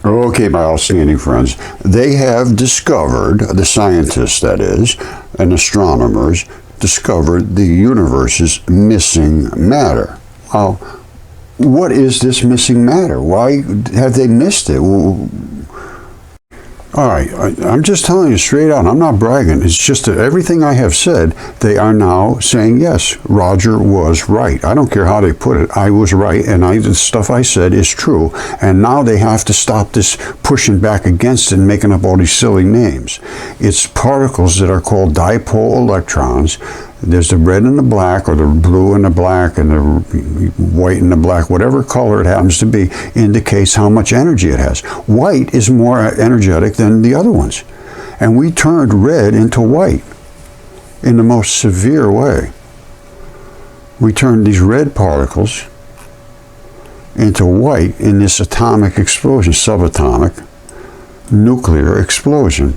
Okay, my outstanding friends, they have discovered, the scientists that is, and astronomers, discovered the universe's missing matter. Now, what is this missing matter? Why have they missed it? All right, I'm just telling you straight out. I'm not bragging. It's just that everything I have said, they are now saying, yes, Roger was right. I don't care how they put it. I was right, and the stuff I said is true. And now they have to stop this pushing back against it and making up all these silly names. It's particles that are called dipole electrons. There's the red and the black, or the blue and the black, and the white and the black, whatever color it happens to be, indicates how much energy it has. White is more energetic than the other ones. And we turned red into white in the most severe way. We turned these red particles into white in this atomic explosion, subatomic nuclear explosion.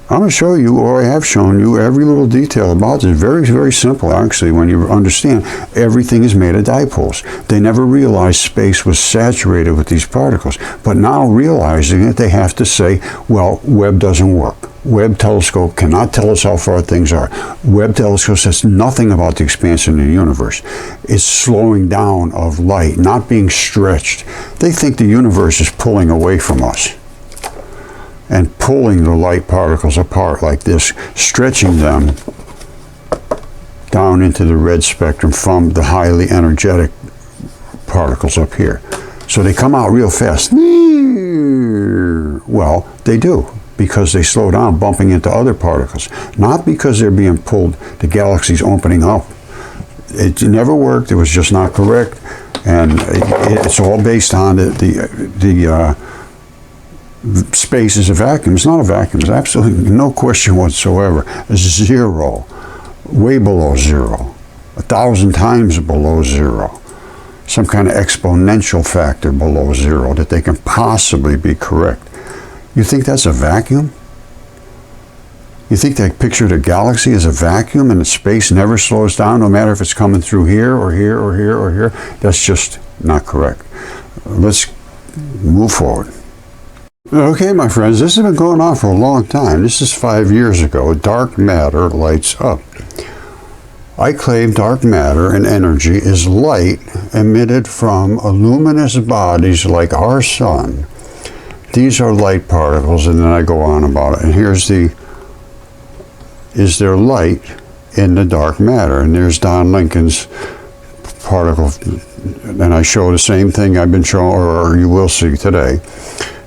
I'm going to show you, or I have shown you, every little detail about this. Very, very simple, actually, when you understand everything is made of dipoles. They never realized space was saturated with these particles. But now, realizing it, they have to say, well, Webb doesn't work. Webb telescope cannot tell us how far things are. Webb telescope says nothing about the expansion of the universe. It's slowing down of light, not being stretched. They think the universe is pulling away from us and pulling the light particles apart like this, stretching them down into the red spectrum from the highly energetic particles up here. So they come out real fast. Well, they do, because they slow down, bumping into other particles. Not because they're being pulled, the galaxy's opening up. It never worked, it was just not correct, and it's all based on the space is a vacuum. It's not a vacuum. There's absolutely no question whatsoever. It's zero, way below zero, 1,000 times below zero, some kind of exponential factor below zero that they can possibly be correct. You think that's a vacuum? You think that picture of the galaxy is a vacuum and the space never slows down, no matter if it's coming through here or here or here or here? That's just not correct. Let's move forward. Okay, my friends, this has been going on for a long time. This is 5 years ago. Dark matter lights up. I claim dark matter and energy is light emitted from luminous bodies like our sun. These are light particles, and then I go on about it. And here's is there light in the dark matter? And there's Don Lincoln's particle. And I show the same thing I've been showing, or you will see today.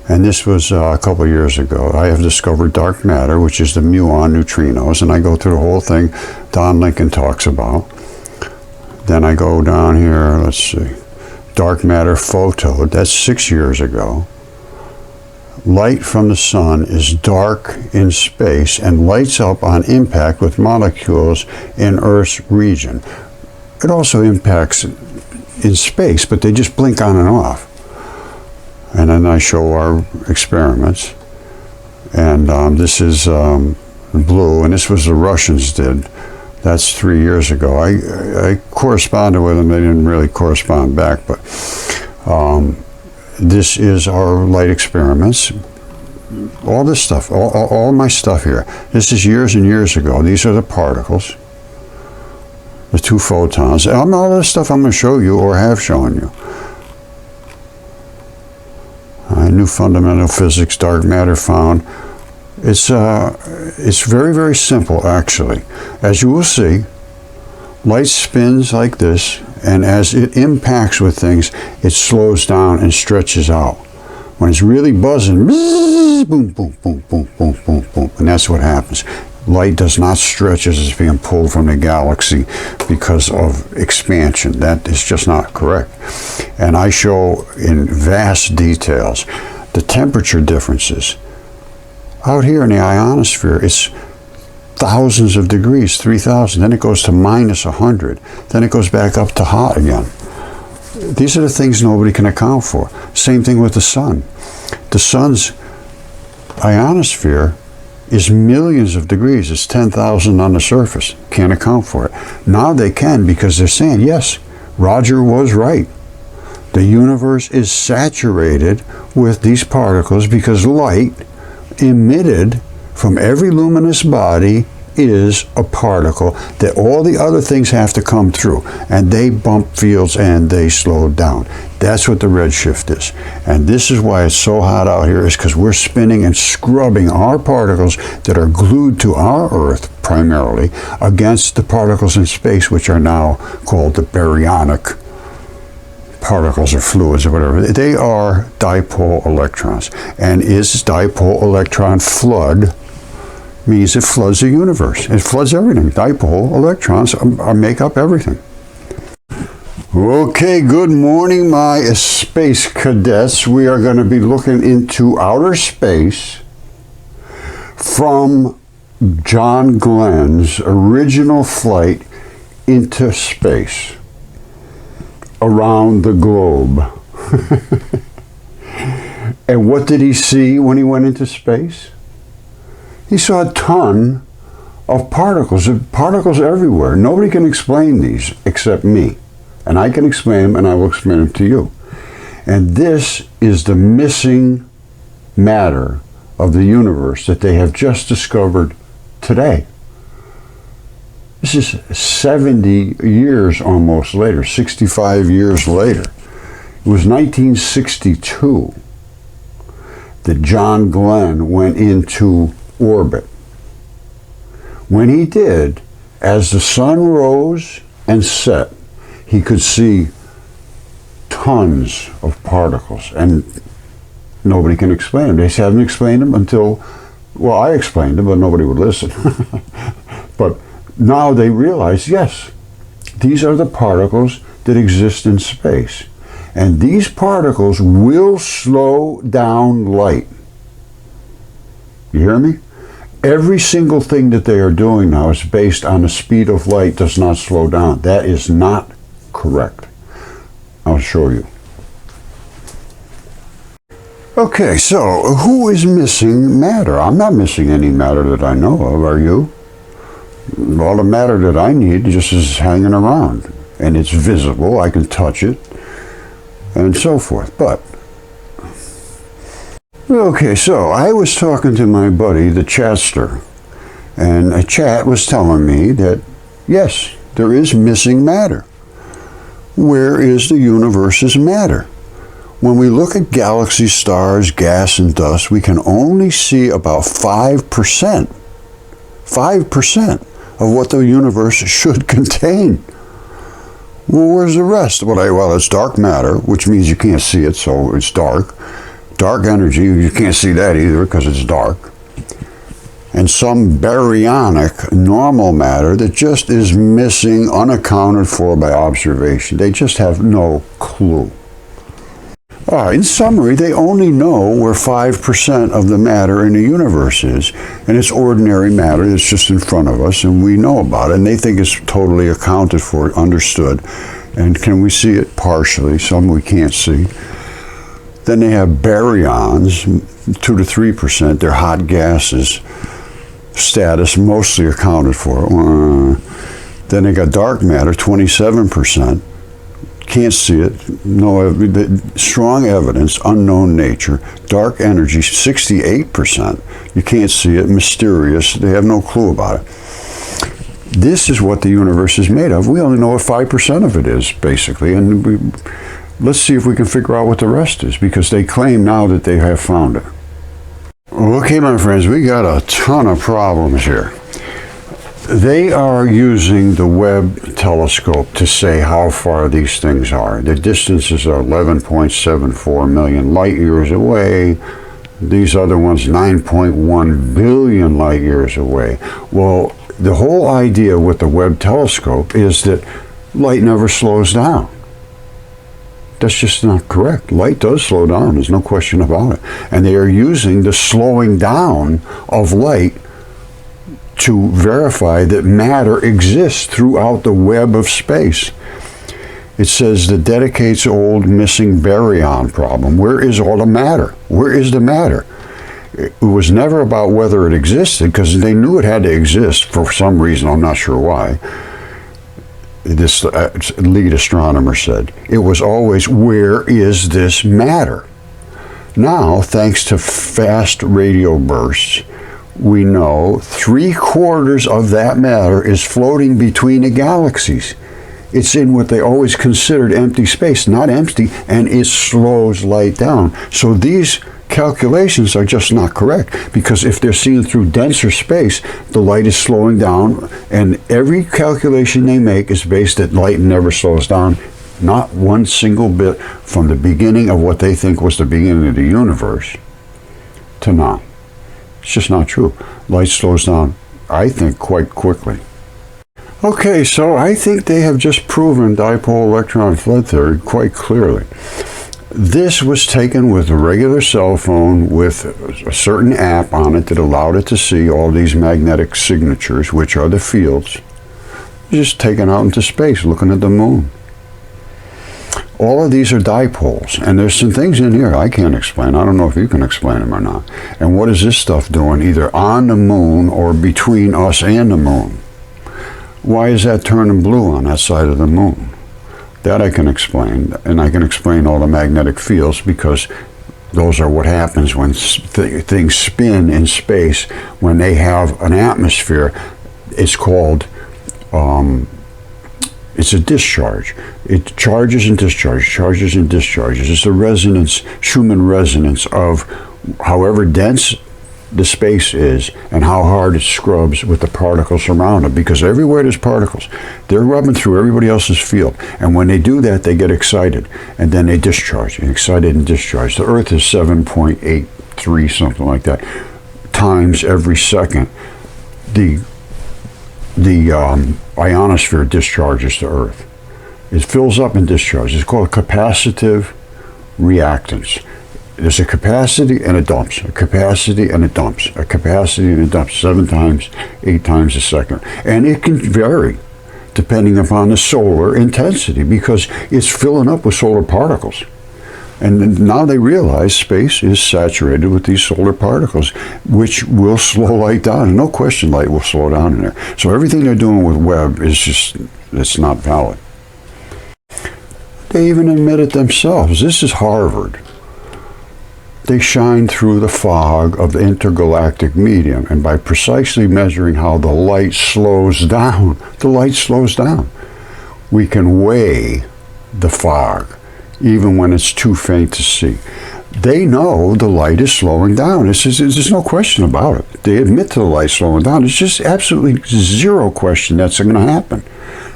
And this was a couple of years ago. I have discovered dark matter, which is the muon neutrinos, and I go through the whole thing Don Lincoln talks about. Then I go down here, let's see, dark matter photon, that's 6 years ago. Light from the sun is dark in space and lights up on impact with molecules in Earth's region. It also impacts in space, but they just blink on and off. And then I show our experiments. And this is blue, and this was the Russians did. That's 3 years ago. I corresponded with them. They didn't really correspond back, but this is our light experiments. All this stuff, all my stuff here. This is years and years ago. These are the particles, the two photons. All this stuff I'm going to show you, or have shown you. New fundamental physics, dark matter found. It's very, very simple, actually. As you will see, light spins like this, and as it impacts with things, it slows down and stretches out. When it's really buzzing, boom, boom, boom, boom, boom, boom, boom, and that's what happens. Light does not stretch as it's being pulled from the galaxy because of expansion. That is just not correct. And I show in vast details the temperature differences. Out here in the ionosphere, it's thousands of degrees, 3,000. Then it goes to minus 100. Then it goes back up to hot again. These are the things nobody can account for. Same thing with the sun. The sun's ionosphere is millions of degrees. It's 10,000 on the surface. Can't account for it. Now they can, because they're saying, yes, Roger was right. The universe is saturated with these particles because light emitted from every luminous body is a particle that all the other things have to come through, and they bump fields and they slow down. That's what the redshift is. And this is why it's so hot out here, is because we're spinning and scrubbing our particles that are glued to our Earth primarily against the particles in space, which are now called the baryonic particles or fluids or whatever. They are dipole electrons. And is dipole electron flood means it floods the universe. It floods everything. Dipole electrons make up everything. Okay, good morning, my space cadets. We are going to be looking into outer space from John Glenn's original flight into space around the globe. And what did he see when he went into space? He saw a ton of particles everywhere. Nobody can explain these except me. And I can explain them, and I will explain them to you. And this is the missing matter of the universe that they have just discovered today. This is 70 years almost later, 65 years later. It was 1962 that John Glenn went into orbit. When he did, as the sun rose and set, he could see tons of particles, and nobody can explain them. They haven't explained them until, well, I explained them, but nobody would listen. But now they realize, yes, these are the particles that exist in space. And these particles will slow down light. You hear me? Every single thing that they are doing now is based on the speed of light does not slow down. That is not correct. I'll show you. Okay, so who is missing matter? I'm not missing any matter that I know of, are you? All the matter that I need just is hanging around, and it's visible, I can touch it, and so forth. But okay, so I was talking to my buddy, the chatster, and a chat was telling me that, yes, there is missing matter. Where is the universe's matter? When we look at galaxies, stars, gas, and dust, we can only see about 5% of what the universe should contain. Well, where's the rest? Well, it's dark matter, which means you can't see it, so it's dark. Dark energy, you can't see that either because it's dark. And some baryonic normal matter that just is missing, unaccounted for by observation. They just have no clue. In summary, they only know where 5% of the matter in the universe is, and it's ordinary matter that's just in front of us, and we know about it, and they think it's totally accounted for, understood. And can we see it partially? Some we can't see. Then they have baryons, 2 to 3%. They're hot gases. Status mostly accounted for. Then they got dark matter, 27%. Can't see it. No, strong evidence, unknown nature. Dark energy, 68%. You can't see it. Mysterious. They have no clue about it. This is what the universe is made of. We only know what 5% of it is, basically, and let's see if we can figure out what the rest is, because they claim now that they have found it. Okay, my friends, we got a ton of problems here. They are using the Webb telescope to say how far these things are. The distances are 11.74 million light years away. These other ones, 9.1 billion light years away. Well, the whole idea with the Webb telescope is that light never slows down. That's just not correct. Light does slow down, there's no question about it. And they are using the slowing down of light to verify that matter exists throughout the web of space. It says the dedicates old missing baryon problem. Where is all the matter? Where is the matter? It was never about whether it existed, because they knew it had to exist for some reason, I'm not sure why. this lead astronomer said, it was always, where is this matter? Now, thanks to fast radio bursts, we know 3/4 of that matter is floating between the galaxies. It's in what they always considered empty space, not empty, and it slows light down. So these calculations are just not correct, because if they're seen through denser space, the light is slowing down, and every calculation they make is based that light never slows down, not one single bit, from the beginning of what they think was the beginning of the universe to now. It's just not true. Light slows down, I think, quite quickly. Okay, so I think they have just proven dipole electron flood theory quite clearly. This was taken with a regular cell phone with a certain app on it that allowed it to see all these magnetic signatures, which are the fields, just taken out into space, looking at the moon. All of these are dipoles, and there's some things in here I can't explain. I don't know if you can explain them or not. And what is this stuff doing either on the moon or between us and the moon? Why is that turning blue on that side of the moon? That I can explain, and I can explain all the magnetic fields, because those are what happens when things spin in space when they have an atmosphere. It's called it's a discharge. It charges and discharges, charges and discharges. It's the resonance, Schumann resonance of however dense the space is and how hard it scrubs with the particles around it, because everywhere there's particles, they're rubbing through everybody else's field. And when they do that, they get excited, and then they discharge, and excited and discharge. The Earth is 7.83, something like that, times every second. The ionosphere discharges to Earth. It fills up and discharges. It's called capacitive reactance. There's a capacity and it dumps, a capacity and it dumps, a capacity and it dumps 7 times, 8 times a second. And it can vary depending upon the solar intensity, because it's filling up with solar particles. And now they realize space is saturated with these solar particles, which will slow light down. And no question light will slow down in there. So everything they're doing with Webb is just, it's not valid. They even admit it themselves. This is Harvard. They shine through the fog of the intergalactic medium, and by precisely measuring how the light slows down, we can weigh the fog, even when it's too faint to see. They know the light is slowing down. There's no question about it. They admit to the light slowing down. It's just absolutely zero question that's going to happen.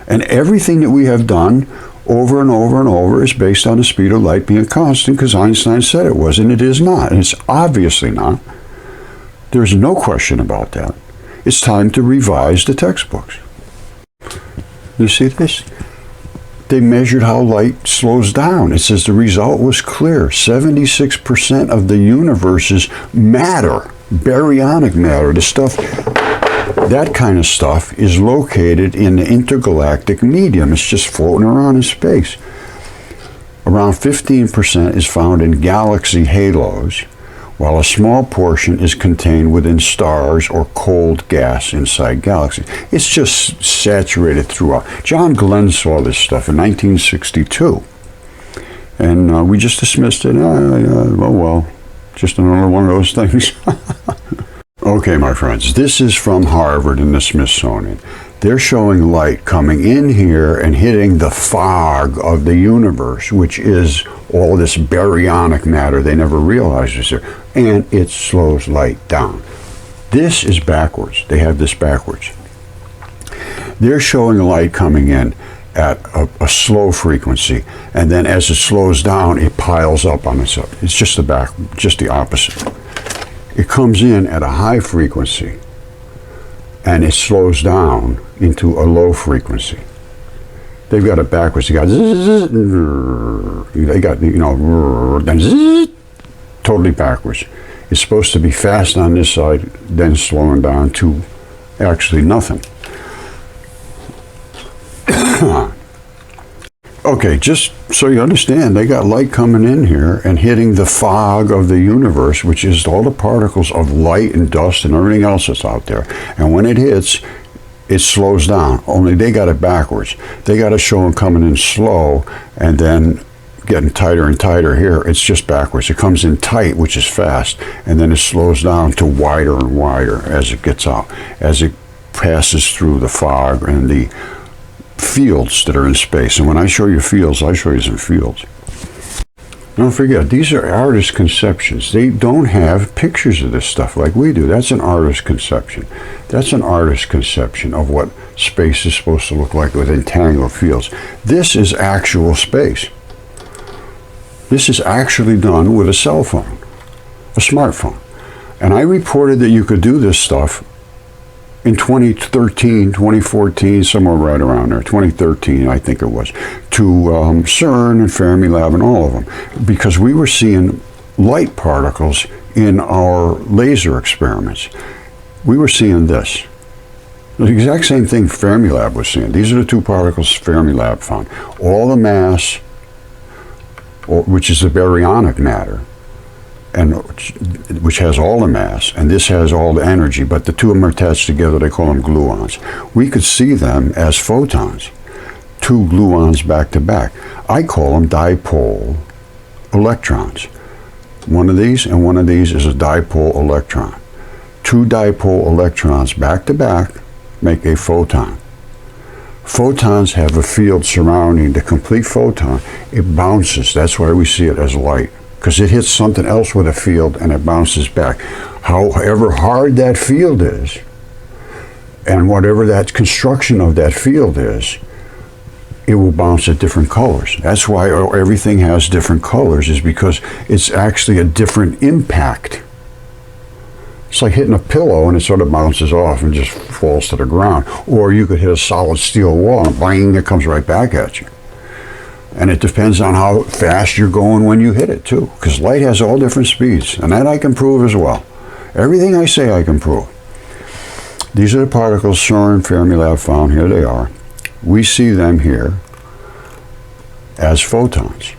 And everything that we have done over and over and over is based on the speed of light being constant, because Einstein said it was, and it is not. And it's obviously not. There's no question about that. It's time to revise the textbooks. You see this? They measured how light slows down. It says the result was clear. 76% of the universe's matter, baryonic matter, the stuff, that kind of stuff, is located in the intergalactic medium. It's just floating around in space. Around 15% is found in galaxy halos, while a small portion is contained within stars or cold gas inside galaxies. It's just saturated throughout. John Glenn saw this stuff in 1962, and we just dismissed it. Oh well, just another one of those things. Okay, my friends, this is from Harvard and the Smithsonian. They're showing light coming in here and hitting the fog of the universe, which is all this baryonic matter they never realized was there, and it slows light down. This is backwards. They have this backwards. They're showing light coming in at a slow frequency, and then as it slows down, it piles up on itself. It's just the opposite. It comes in at a high frequency, and it slows down into a low frequency. They've got it backwards. They got totally backwards. It's supposed to be fast on this side, then slowing down to actually nothing. Okay, just so you understand, they got light coming in here and hitting the fog of the universe, which is all the particles of light and dust and everything else that's out there. And when it hits, it slows down. Only they got it backwards. They got to show them coming in slow and then getting tighter and tighter. Here, it's just backwards. It comes in tight, which is fast, and then it slows down to wider and wider as it gets out, as it passes through the fog and the fields that are in space. And when I show you fields, I show you some fields. Don't forget, these are artist conceptions. They don't have pictures of this stuff like we do. That's an artist conception. That's an artist conception of what space is supposed to look like with entangled fields. This is actual space. This is actually done with a cell phone, a smartphone. And I reported that you could do this stuff in 2013, 2014, somewhere right around there, 2013 I think it was, to CERN and FERMILAB and all of them, because we were seeing light particles in our laser experiments. We were seeing this. The exact same thing FERMILAB was seeing. These are the two particles FERMILAB found. All the mass, which is the baryonic matter, and which has all the mass, and this has all the energy, but the two of them are attached together. They call them gluons. We could see them as photons, two gluons back to back. I call them dipole electrons. One of these and one of these is a dipole electron. Two dipole electrons back to back make a photon. Photons have a field surrounding the complete photon. It bounces. That's why we see it as light, because it hits something else with a field and it bounces back. However hard that field is, and whatever that construction of that field is, it will bounce at different colors. That's why everything has different colors, is because it's actually a different impact. It's like hitting a pillow and it sort of bounces off and just falls to the ground. Or you could hit a solid steel wall and bang, it comes right back at you. And it depends on how fast you're going when you hit it too, because light has all different speeds, and that I can prove as well. Everything I say I can prove. These are the particles CERN, FERMILAB found. Here they are. We see them here as photons.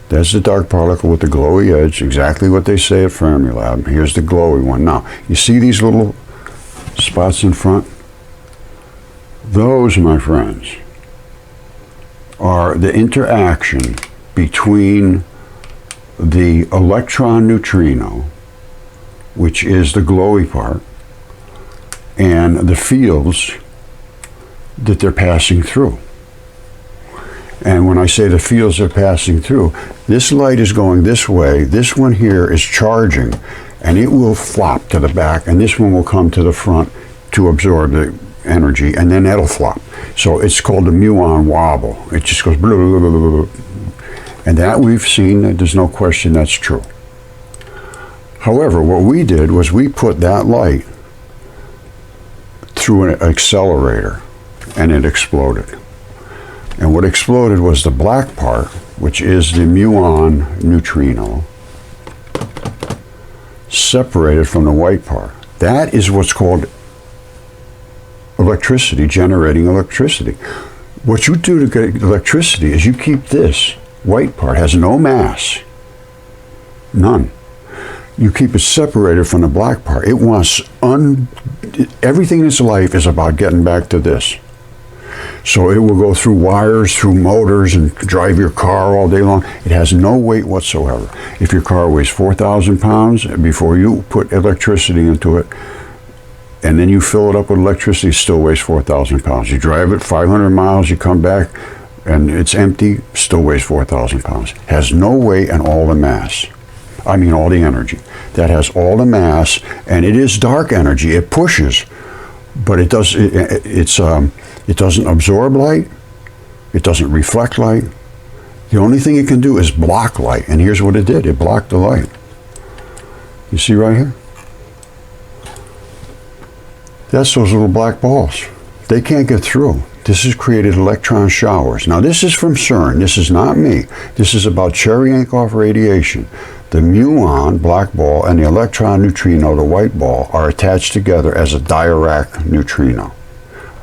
That's the dark particle with the glowy edge, exactly what they say at FERMILAB. Here's the glowy one. Now, you see these little spots in front? Those, my friends, are the interaction between the electron neutrino, which is the glowy part, and the fields that they're passing through. And when I say the fields are passing through, this light is going this way, this one here is charging, and it will flop to the back, and this one will come to the front to absorb the energy, and then that'll flop. So it's called the muon wobble. It just goes blah, blah, blah, blah, blah. And that we've seen, there's no question that's true. However, what we did was we put that light through an accelerator, and it exploded. And what exploded was the black part, which is the muon neutrino, separated from the white part. That is what's called electricity, generating electricity. What you do to get electricity is you keep this white part, has no mass, none. You keep it separated from the black part. It wants, everything in its life is about getting back to this. So it will go through wires, through motors, and drive your car all day long. It has no weight whatsoever. If your car weighs 4,000 pounds, before you put electricity into it, and then you fill it up with electricity, it still weighs 4,000 pounds. You drive it 500 miles, you come back, and it's empty, still weighs 4,000 pounds. Has no weight and all the mass. I mean all the energy. That has all the mass, and it is dark energy. It pushes, but it doesn't absorb light. It doesn't reflect light. The only thing it can do is block light, and here's what it did. It blocked the light. You see right here? That's those little black balls. They can't get through. This has created electron showers. Now this is from CERN. This is not me. This is about Cherenkov radiation. The muon, black ball, and the electron neutrino, the white ball, are attached together as a Dirac neutrino.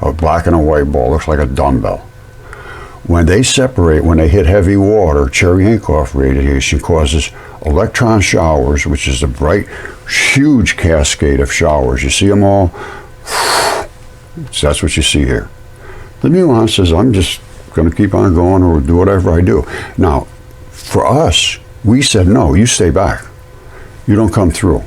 A black and a white ball, looks like a dumbbell. When they separate, when they hit heavy water, Cherenkov radiation causes electron showers, which is the bright, huge cascade of showers. You see them all? So that's what you see here. The muon says, I'm just going to keep on going or do whatever I do. Now, for us, we said, no, you stay back. You don't come through.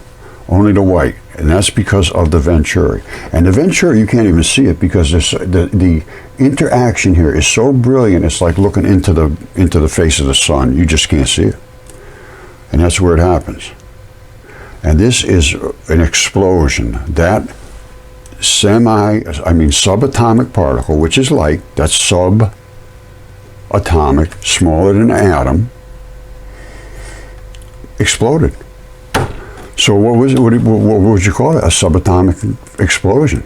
Only the white. And that's because of the venturi. And the venturi, you can't even see it because the interaction here is so brilliant, it's like looking into the face of the sun. You just can't see it. And that's where it happens. And this is an explosion. That subatomic particle, which is light, that's subatomic, smaller than an atom, exploded. So what would you call it? A subatomic explosion.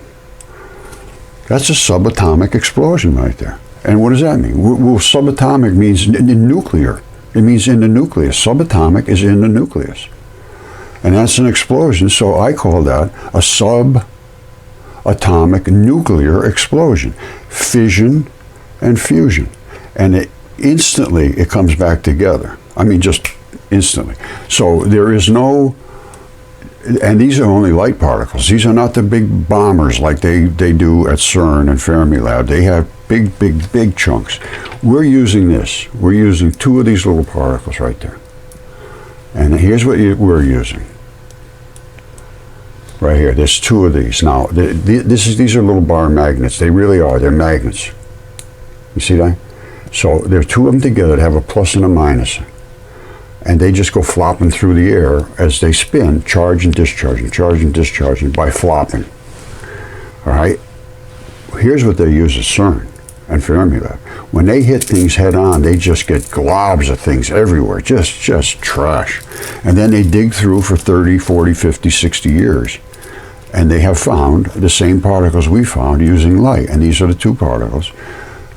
That's a subatomic explosion right there. And what does that mean? Well, subatomic means nuclear. It means in the nucleus. Subatomic is in the nucleus. And that's an explosion, so I call that a subatomic nuclear explosion. Fission and fusion. And instantly it comes back together. I mean, just instantly. So there is no... And these are only light particles. These are not the big bombers like they do at CERN and FERMILAB. They have big chunks. We're using this. We're using 2 of these little particles right there. And here's what we're using. Right here. There's 2 of these. Now, these are little bar magnets. They really are. They're magnets. You see that? So there are 2 of them together that have a plus and a minus. And they just go flopping through the air as they spin, charge and discharging by flopping. All right? Here's what they use at CERN and FERMILAB. When they hit things head on, they just get globs of things everywhere, just trash. And then they dig through for 30, 40, 50, 60 years. And they have found the same particles we found using light. And these are the 2 particles.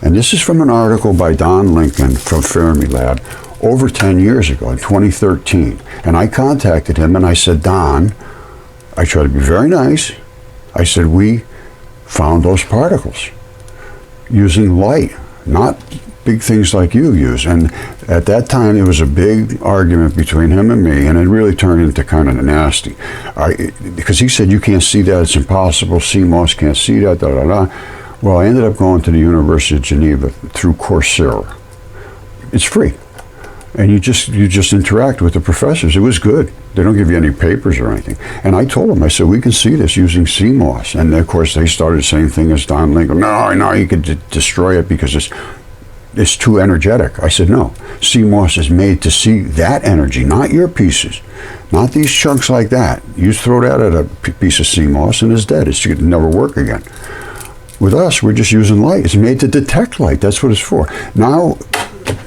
And this is from an article by Don Lincoln from FERMILAB over 10 years ago, in 2013. And I contacted him and I said, Don, I try to be very nice. I said, we found those particles using light, not big things like you use. And at that time, there was a big argument between him and me, and it really turned into kind of nasty. Because he said, you can't see that, it's impossible, CMOS can't see that, Well, I ended up going to the University of Geneva through Coursera. It's free. And you just interact with the professors. It was good. They don't give you any papers or anything. And I told them, I said, we can see this using CMOS. And of course, they started the same thing as Don Lincoln. No, you could destroy it because it's too energetic. I said, no. CMOS is made to see that energy, not your pieces. Not these chunks like that. You throw that at a piece of CMOS and it's dead. It's going to never work again. With us, we're just using light. It's made to detect light. That's what it's for. Now...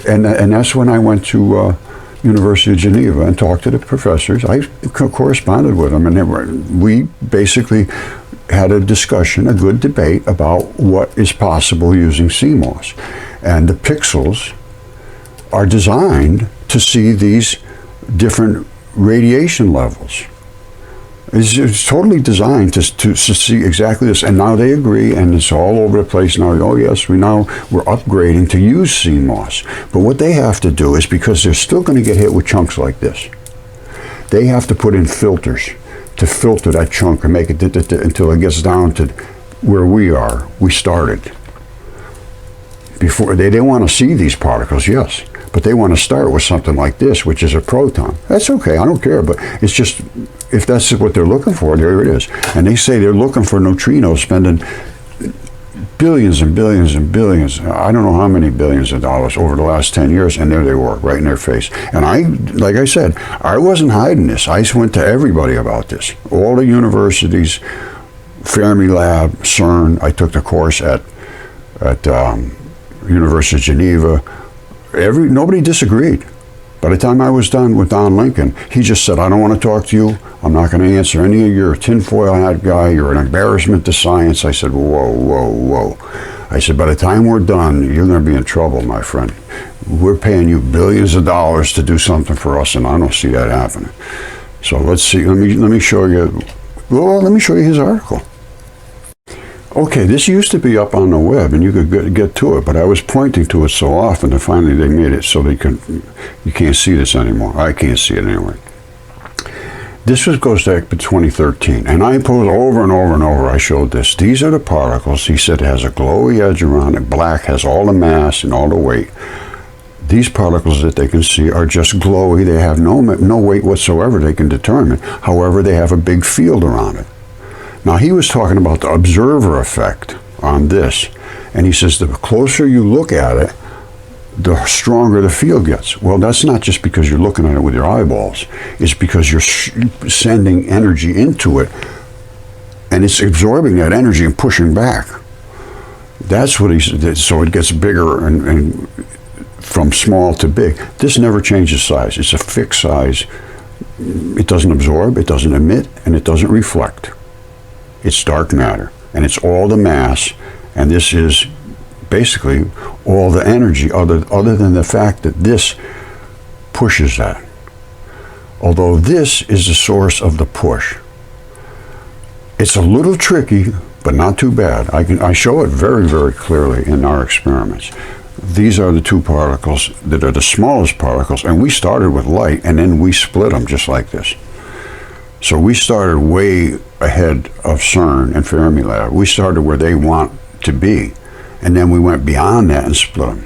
And that's when I went to University of Geneva and talked to the professors. I corresponded with them, and we basically had a discussion, a good debate about what is possible using CMOS. And the pixels are designed to see these different radiation levels. It's totally designed to see exactly this, and now they agree, and it's all over the place now. Oh yes, we're upgrading to use CMOS. But what they have to do is, because they're still going to get hit with chunks like this, they have to put in filters to filter that chunk and make it until it gets down to where we started. Before they want to see these particles, yes, but they want to start with something like this, which is a proton. That's okay, I don't care, but it's just, if that's what they're looking for, there it is. And they say they're looking for neutrinos, spending billions and billions and billions, I don't know how many billions of dollars over the last 10 years, and there they were, right in their face. And like I said, I wasn't hiding this. I went to everybody about this. All the universities, FERMILAB, CERN, I took the course at University of Geneva. Nobody disagreed. By the time I was done with Don Lincoln, he just said, I don't want to talk to you. I'm not going to answer any of your tinfoil hat guy. You're an embarrassment to science. I said, whoa. I said, by the time we're done, you're going to be in trouble, my friend. We're paying you billions of dollars to do something for us, and I don't see that happening. So let's see. Let me show you. Well, let me show you his article. Okay, this used to be up on the web, and you could get to it, but I was pointing to it so often that finally they made it so you can't see this anymore. I can't see it anyway. This goes back to 2013, and I posed over and over and over, I showed this. These are the particles. He said it has a glowy edge around it. Black has all the mass and all the weight. These particles that they can see are just glowy. They have no weight whatsoever they can determine. However, they have a big field around it. Now, he was talking about the observer effect on this, and he says the closer you look at it, the stronger the field gets. Well, that's not just because you're looking at it with your eyeballs. It's because you're sending energy into it, and it's absorbing that energy and pushing back. That's what he said. So it gets bigger and from small to big. This never changes size. It's a fixed size. It doesn't absorb, it doesn't emit, and it doesn't reflect. It's dark matter, and it's all the mass, and this is basically all the energy other than the fact that this pushes that. Although this is the source of the push. It's a little tricky, but not too bad. I show it very, very clearly in our experiments. These are the two particles that are the smallest particles, and we started with light, and then we split them just like this. So we started way ahead of CERN and FERMILAB. We started where they want to be. And then we went beyond that and split them.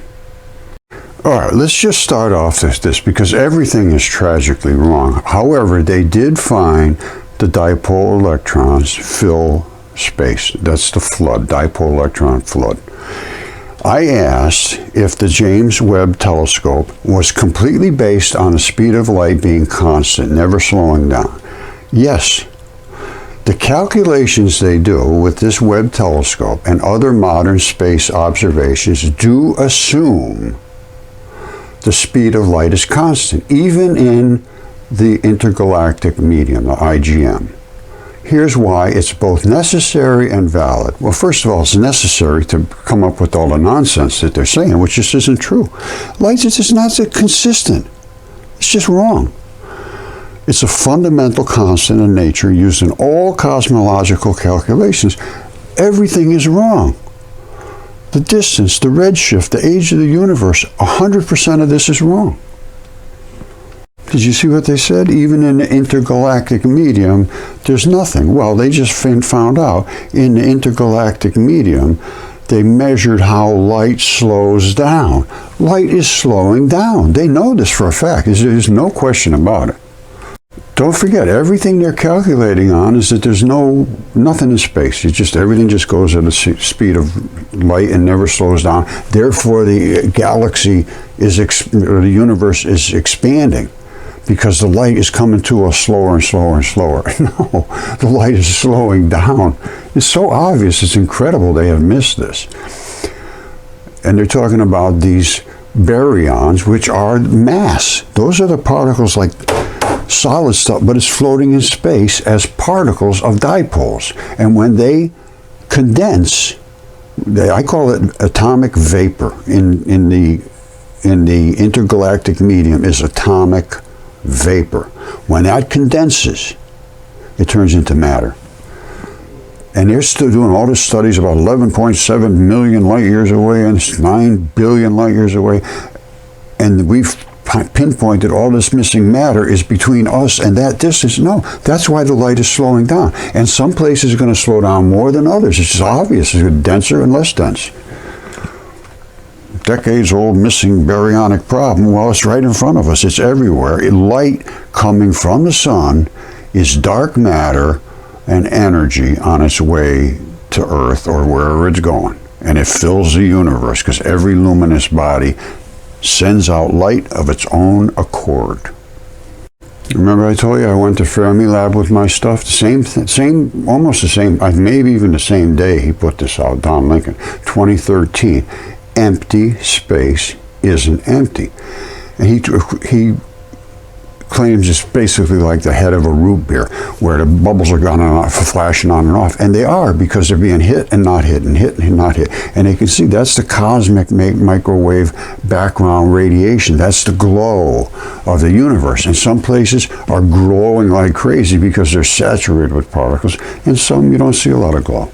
All right, let's just start off this because everything is tragically wrong. However, they did find the dipole electrons fill space. That's the flood, dipole electron flood. I asked if the James Webb telescope was completely based on the speed of light being constant, never slowing down. Yes. The calculations they do with this Webb telescope and other modern space observations do assume the speed of light is constant, even in the intergalactic medium, the IGM. Here's why it's both necessary and valid. Well, first of all, it's necessary to come up with all the nonsense that they're saying, which just isn't true. Light is just not consistent. It's just wrong. It's a fundamental constant in nature used in all cosmological calculations. Everything is wrong. The distance, the redshift, the age of the universe, 100% of this is wrong. Did you see what they said? Even in the intergalactic medium, there's nothing. Well, they just found out in the intergalactic medium, they measured how light slows down. Light is slowing down. They know this for a fact. There's no question about it. Don't forget, everything they're calculating on is that there's nothing in space. Everything just goes at a speed of light and never slows down. Therefore, the galaxy or the universe is expanding because the light is coming to us slower and slower and slower. No, the light is slowing down. It's so obvious. It's incredible they have missed this. And they're talking about these baryons, which are mass. Those are the particles like solid stuff, but it's floating in space as particles of dipoles. And when they condense, I call it atomic vapor in the intergalactic medium is atomic vapor. When that condenses, it turns into matter. And they're still doing all these studies about 11.7 million light years away and 9 billion light years away. And we've pinpointed all this missing matter is between us and that distance. No, that's why the light is slowing down. And some places are going to slow down more than others. It's just obvious. It's denser and less dense. Decades-old missing baryonic problem. Well, it's right in front of us. It's everywhere. Light coming from the sun is dark matter and energy on its way to Earth or wherever it's going. And it fills the universe because every luminous body sends out light of its own accord. Remember I told you I went to FERMILAB with my stuff? Almost the same, maybe even the same day he put this out, Don Lincoln, 2013. Empty space isn't empty. And he claims it's basically like the head of a root beer, where the bubbles are going on, flashing on and off. And they are, because they're being hit and not hit and hit and not hit. And you can see that's the cosmic microwave background radiation. That's the glow of the universe. And some places are glowing like crazy because they're saturated with particles. And some you don't see a lot of glow.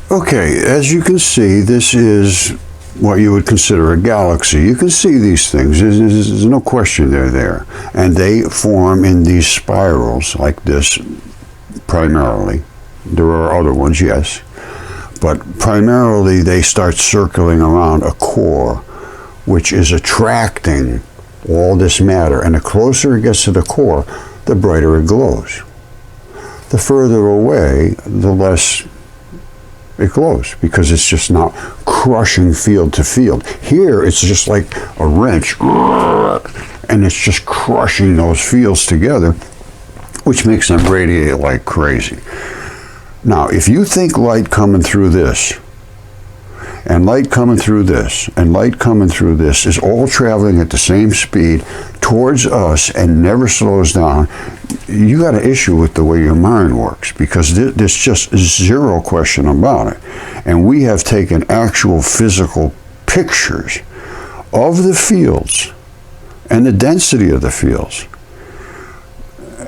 Okay, as you can see, this is what you would consider a galaxy. You can see these things. There's no question they're there. And they form in these spirals like this, primarily. There are other ones, yes. But primarily they start circling around a core, which is attracting all this matter. And the closer it gets to the core, the brighter it glows. The further away, the less it glows, because it's just not crushing field to field. Here, it's just like a wrench, and it's just crushing those fields together, which makes them radiate like crazy. Now, if you think light coming through this, and light coming through this, and light coming through this is all traveling at the same speed towards us and never slows down, you got an issue with the way your mind works, because there's just zero question about it. And we have taken actual physical pictures of the fields and the density of the fields.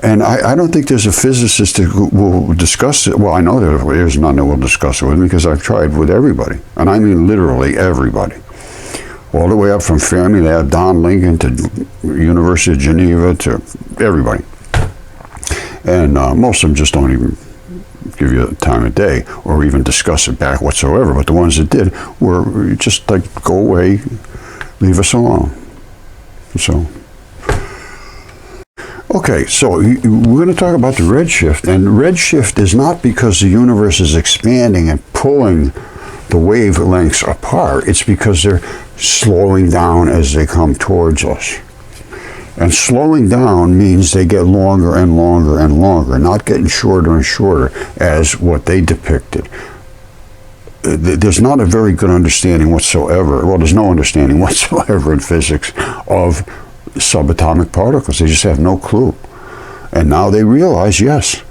And I don't think there's a physicist who will discuss it. Well, I know there's none that will discuss it with me, because I've tried with everybody. And I mean literally everybody. All the way up from FERMILAB, Don Lincoln, to University of Geneva, to everybody. And most of them just don't even give you the time of day or even discuss it back whatsoever. But the ones that did were just like, go away, leave us alone. So, okay, so we're going to talk about the redshift. And redshift is not because the universe is expanding and pulling the wavelengths apart. It's because they're slowing down as they come towards us. And slowing down means they get longer and longer and longer, not getting shorter and shorter as what they depicted. There's not a very good understanding whatsoever, well, there's no understanding whatsoever in physics of subatomic particles. They just have no clue. And now they realize, yes,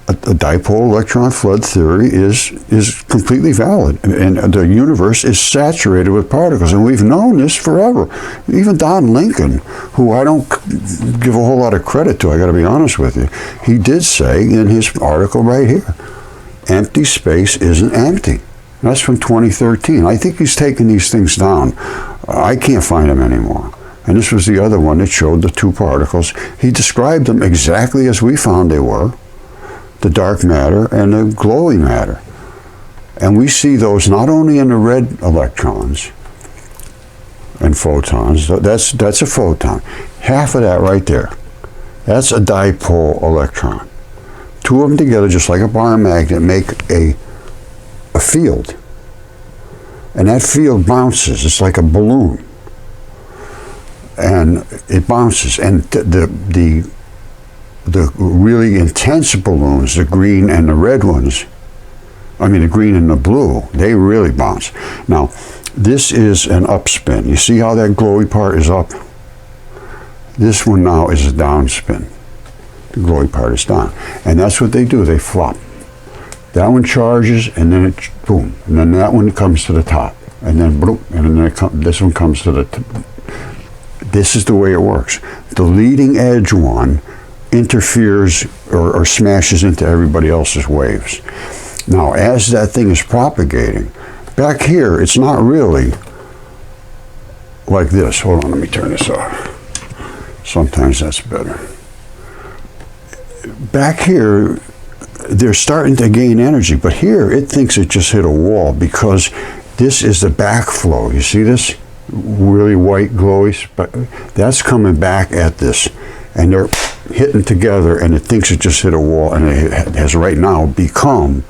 a dipole electron flood theory is completely valid, and the universe is saturated with particles, and we've known this forever. Even Don Lincoln, who I don't give a whole lot of credit to, I got to be honest with you, he did say in his article right here, empty space isn't empty. That's from 2013. I think he's taken these things down. I can't find them anymore. And this was the other one that showed the two particles. He described them exactly as we found they were, the dark matter and the glowy matter. And we see those not only in the red electrons and photons. That's a photon. Half of that right there, that's a dipole electron. Two of them together, just like a bar magnet, make a field. And that field bounces. It's like a balloon. And it bounces. And the really intense balloons, the green and the red ones, I mean the green and the blue, they really bounce. Now, this is an upspin. You see how that glowy part is up? This one now is a downspin. The glowy part is down. And that's what they do, they flop. That one charges, and then it, boom, and then that one comes to the top. And then, boom, and then this one comes to the This is the way it works. The leading edge one interferes or smashes into everybody else's waves. Now, as that thing is propagating, back here, it's not really like this. Hold on, let me turn this off. Sometimes that's better. Back here, they're starting to gain energy, but here it thinks it just hit a wall, because this is the backflow. You see this? Really white, glowy, that's coming back at this, and they're hitting together, and it thinks it just hit a wall, and it has right now become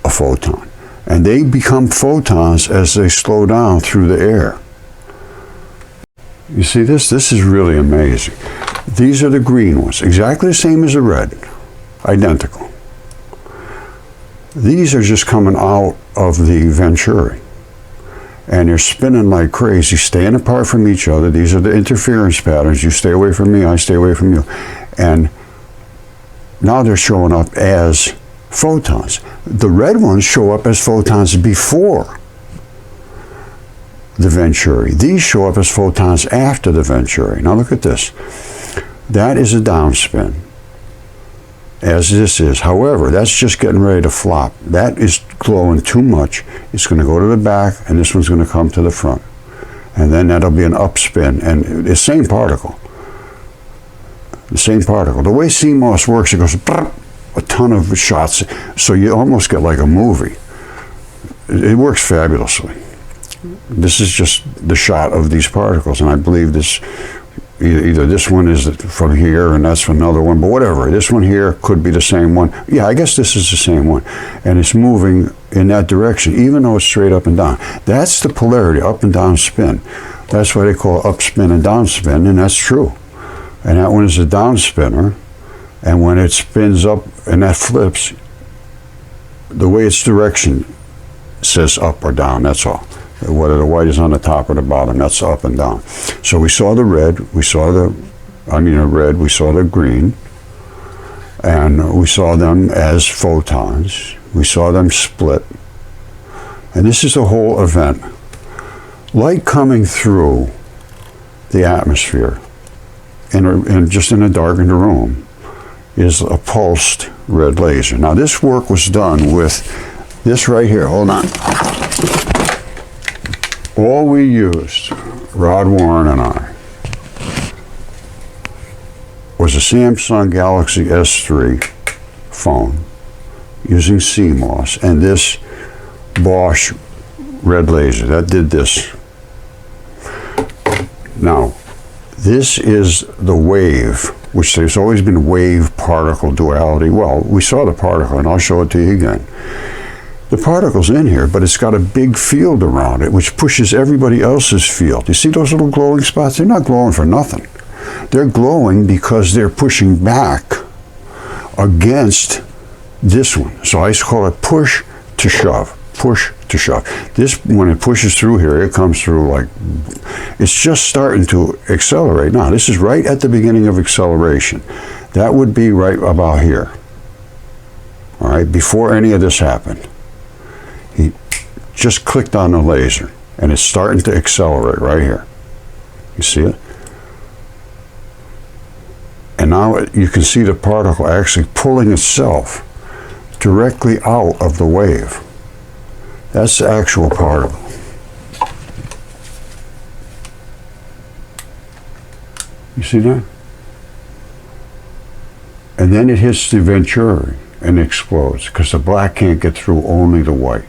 a photon. And they become photons as they slow down through the air. You see this? This is really amazing. These are the green ones, exactly the same as the red, identical. These are just coming out of the venturi. And they're spinning like crazy, staying apart from each other. These are the interference patterns. You stay away from me, I stay away from you. And now they're showing up as photons. The red ones show up as photons before the venturi. These show up as photons after the venturi. Now look at this. That is a downspin. as this is. However, that's just getting ready to flop. That is glowing too much. It's going to go to the back, and this one's going to come to the front. And then that'll be an upspin, and the same particle. The same particle. The way CMOS works, it goes a ton of shots, so you almost get like a movie. It works fabulously. This is just the shot of these particles, and I believe this, either this one is from here and that's another one, but whatever. This one here could be the same one. Yeah, I guess this is the same one. And it's moving in that direction, even though it's straight up and down. That's the polarity, up and down spin. That's why they call it up spin and down spin, and that's true. And that one is a down spinner, and when it spins up and that flips, the way its direction says up or down, that's all. Whether the white is on the top or the bottom, that's up and down. So we saw the red, we saw the red, we saw the green, and we saw them as photons. We saw them split. And this is the whole event. Light coming through the atmosphere, and just in a darkened room, is a pulsed red laser. Now this work was done with this right here. Hold on. All we used, Rod Warren and I, was a Samsung Galaxy S3 phone using CMOS and this Bosch red laser that did this. Now, this is the wave, which there's always been wave particle duality. Well, we saw the particle, and I'll show it to you again. The particle's in here, but it's got a big field around it, which pushes everybody else's field. You see those little glowing spots? They're not glowing for nothing. They're glowing because they're pushing back against this one. So I call it push to shove. Push to shove. This, when it pushes through here, it comes through like, it's just starting to accelerate. Now, this is right at the beginning of acceleration. That would be right about here. All right, before any of this happened. He just clicked on the laser, and it's starting to accelerate right here. You see it? And now you can see the particle actually pulling itself directly out of the wave. That's the actual particle. You see that? And then it hits the venturi and explodes, because the black can't get through, only the white.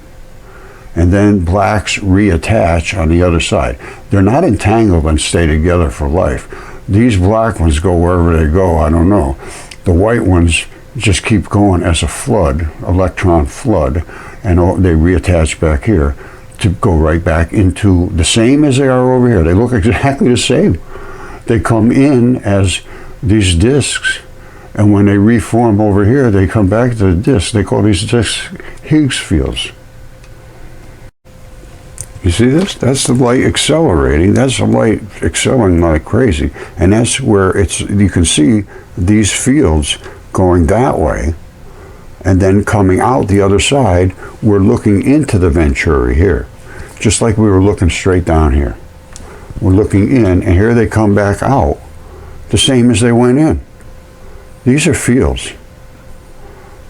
And then blacks reattach on the other side. They're not entangled and stay together for life. These black ones go wherever they go, I don't know. The white ones just keep going as a flood, electron flood, and they reattach back here to go right back into the same as they are over here. They look exactly the same. They come in as these disks, and when they reform over here, they come back to the disk. They call these disks Higgs fields. You see this? That's the light accelerating. That's the light accelerating like crazy. And that's where it's, you can see these fields going that way, and then coming out the other side. We're looking into the venturi here, just like we were looking straight down here. We're looking in, and here they come back out, the same as they went in. These are fields.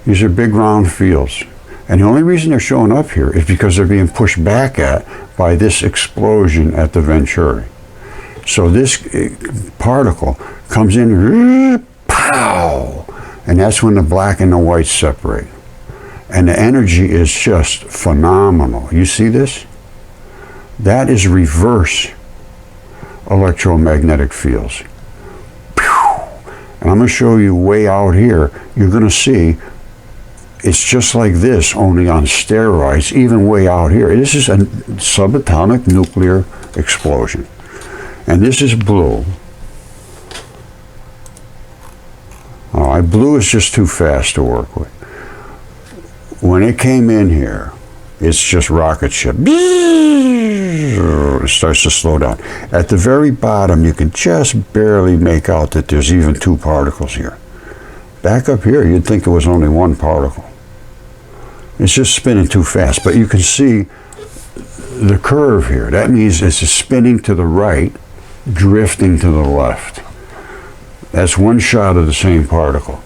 These are big round fields. And the only reason they're showing up here is because they're being pushed back at by this explosion at the venturi. So this particle comes in, pow, and that's when the black and the white separate. And the energy is just phenomenal. You see this? That is reverse electromagnetic fields. And I'm going to show you way out here. You're going to see it's just like this, only on steroids, even way out here. This is a subatomic nuclear explosion. And this is blue. All right, blue is just too fast to work with. When it came in here, it's just rocket ship. It starts to slow down. At the very bottom, you can just barely make out that there's even two particles here. Back up here, you'd think it was only one particle. It's just spinning too fast, but you can see the curve here. That means it's spinning to the right, drifting to the left. That's one shot of the same particle.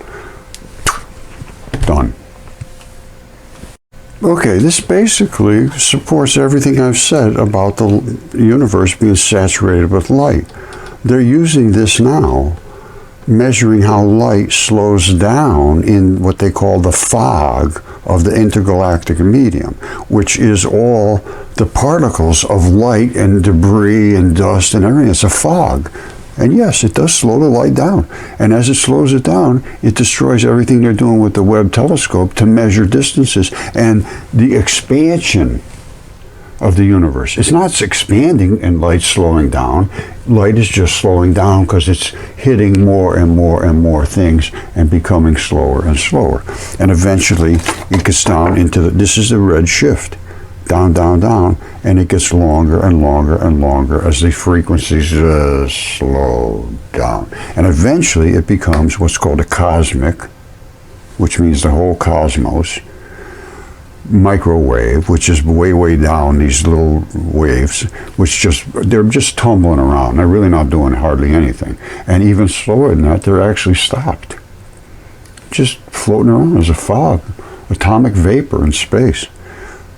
Okay, this basically supports everything I've said about the universe being saturated with light. They're using this now, measuring how light slows down in what they call the fog of the intergalactic medium, which is all the particles of light and debris and dust and everything. It's a fog. And yes, it does slow the light down. And as it slows it down, it destroys everything they're doing with the Webb telescope to measure distances and the expansion of the universe. It's not expanding and light slowing down. Light is just slowing down because it's hitting more and more and more things and becoming slower and slower. And eventually it gets down into this is the red shift. Down, down, down, and it gets longer and longer and longer as the frequencies slow down. And eventually it becomes what's called a cosmic, which means the whole cosmos, microwave, which is way, way down, these little waves, which they're just tumbling around. They're really not doing hardly anything. And even slower than that, they're actually stopped. Just floating around as a fog, atomic vapor in space,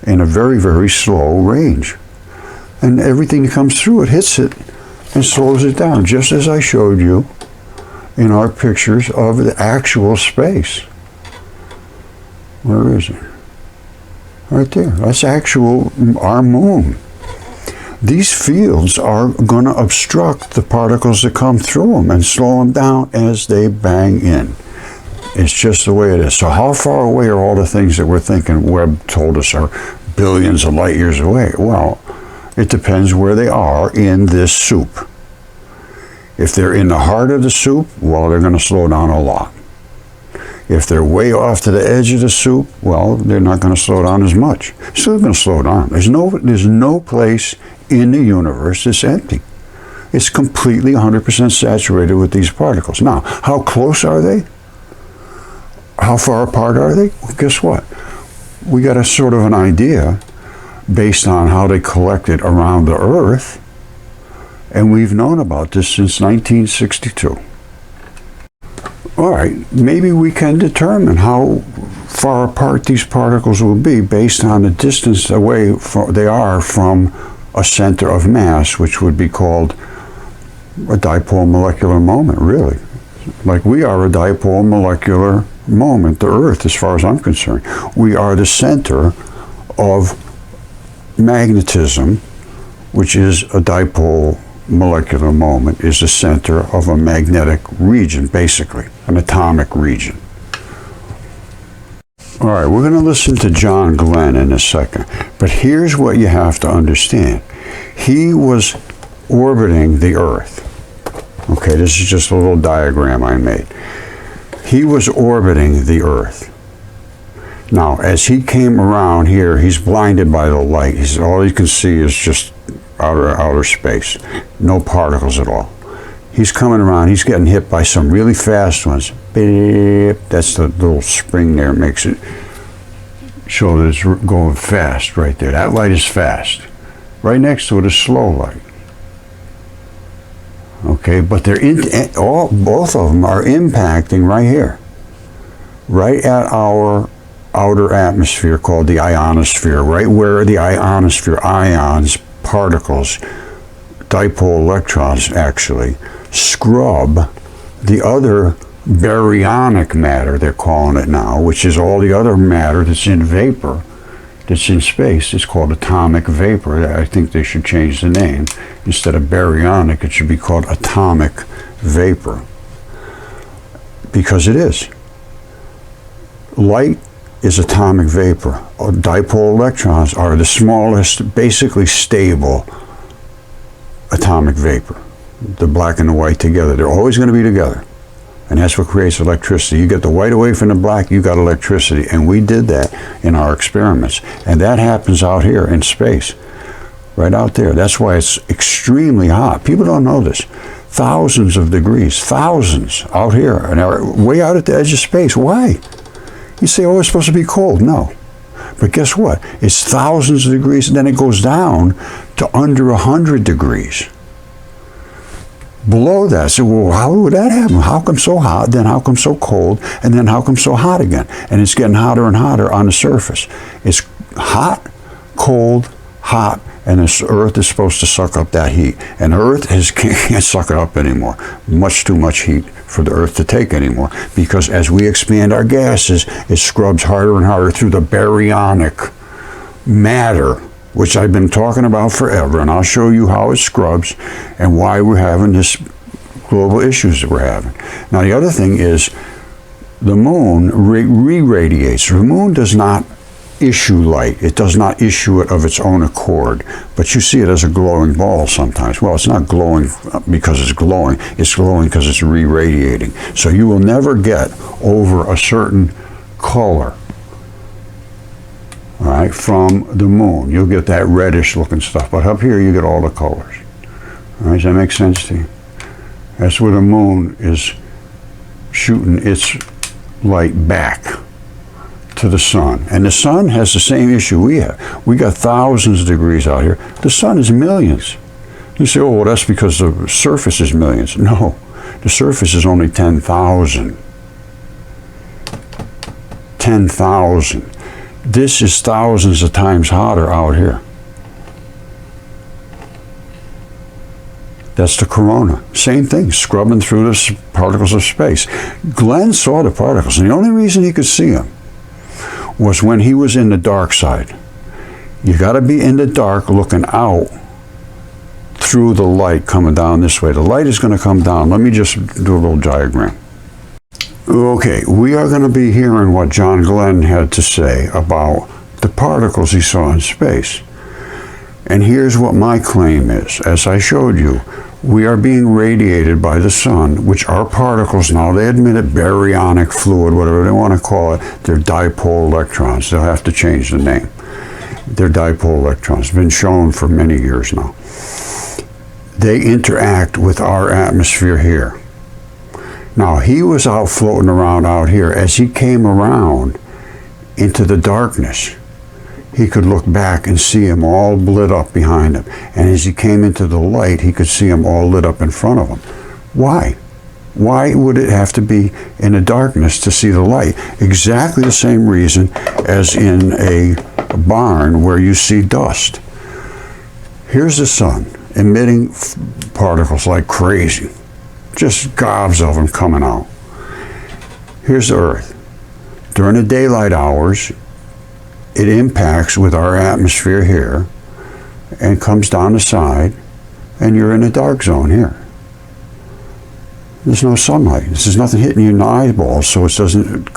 in a very, very slow range. And everything that comes through it hits it and slows it down, just as I showed you in our pictures of the actual space. Where is it? Right there. That's our moon. These fields are going to obstruct the particles that come through them and slow them down as they bang in. It's just the way it is. So how far away are all the things that we're thinking Webb told us are billions of light years away? Well, it depends where they are in this soup. If they're in the heart of the soup, well, they're going to slow down a lot. If they're way off to the edge of the soup, well, they're not going to slow down as much. Still going to slow down. There's no place in the universe that's empty. It's completely 100% saturated with these particles. Now, how close are they? How far apart are they? Well, guess what? We got a sort of an idea based on how they collected around the Earth, and we've known about this since 1962. All right, maybe we can determine how far apart these particles will be based on the distance away they are from a center of mass, which would be called a dipole molecular moment, really. Like we are a dipole molecular moment, the Earth, as far as I'm concerned. We are the center of magnetism, which is a dipole molecular moment, is the center of a magnetic region, basically, an atomic region. All right, we're going to listen to John Glenn in a second, but here's what you have to understand. He was orbiting the Earth. Okay, this is just a little diagram I made. He was orbiting the Earth. Now, as he came around here, he's blinded by the light. All he can see is just outer space. No particles at all. He's coming around, he's getting hit by some really fast ones. Beep. That's the little spring there, makes it show that it's going fast right there. That light is fast. Right next to it is slow light. Okay, but both of them are impacting right here, right at our outer atmosphere called the ionosphere, right where the ionosphere, ions, particles, dipole electrons actually scrub the other baryonic matter, they're calling it now, which is all the other matter that's in vapor, that's in space. It's called atomic vapor. I think they should change the name. Instead of baryonic, it should be called atomic vapor. Because it is. Light is atomic vapor. Dipole electrons are the smallest, basically stable atomic vapor. The black and the white together. They're always going to be together. And that's what creates electricity. You get the white away from the black, you got electricity. And we did that in our experiments. And that happens out here in space. Right out there. That's why it's extremely hot. People don't know this. Thousands of degrees. Thousands out here. And way out at the edge of space. Why? You say, oh, it's supposed to be cold. No. But guess what? It's thousands of degrees, and then it goes down to under 100 degrees. Below that, so well, how would that happen? How come so hot, then how come so cold, and then how come so hot again? And it's getting hotter and hotter on the surface. It's hot, cold, hot, and this Earth is supposed to suck up that heat. And Earth can't suck it up anymore. Much too much heat for the Earth to take anymore, because as we expand our gases, it scrubs harder and harder through the baryonic matter, which I've been talking about forever, and I'll show you how it scrubs and why we're having this global issues that we're having. Now, the other thing is the moon re-radiates. The moon does not issue light. It does not issue it of its own accord, but you see it as a glowing ball sometimes. Well, it's not glowing because it's glowing because it's re-radiating. So you will never get over a certain color, all right, from the moon. You'll get that reddish looking stuff, but up here you get all the colors. All right, does that make sense to you? That's where the moon is shooting its light back to the sun. And the sun has the same issue we have. We got thousands of degrees out here. The sun is millions. You say, oh, well, that's because the surface is millions. No, the surface is only 10,000. 10,000. This is thousands of times hotter out here. That's the corona. Same thing, scrubbing through the particles of space. Glenn saw the particles, and the only reason he could see them was when he was in the dark side. You got to be in the dark looking out through the light coming down this way. The light is going to come down. Let me just do a little diagram. Okay, we are going to be hearing what John Glenn had to say about the particles he saw in space. And here's what my claim is. As I showed you, we are being radiated by the sun, which are particles now. They admit it, baryonic fluid, whatever they want to call it. They're dipole electrons. They'll have to change the name. They're dipole electrons. Been shown for many years now. They interact with our atmosphere here. Now, he was out floating around out here. As he came around into the darkness, he could look back and see him all lit up behind him. And as he came into the light, he could see him all lit up in front of him. Why? Why would it have to be in the darkness to see the light? Exactly the same reason as in a barn where you see dust. Here's the sun emitting particles like crazy. Just gobs of them coming out. Here's the Earth. During the daylight hours, it impacts with our atmosphere here and comes down the side, and you're in a dark zone here. There's no sunlight. There's nothing hitting you in the eyeballs, so it doesn't.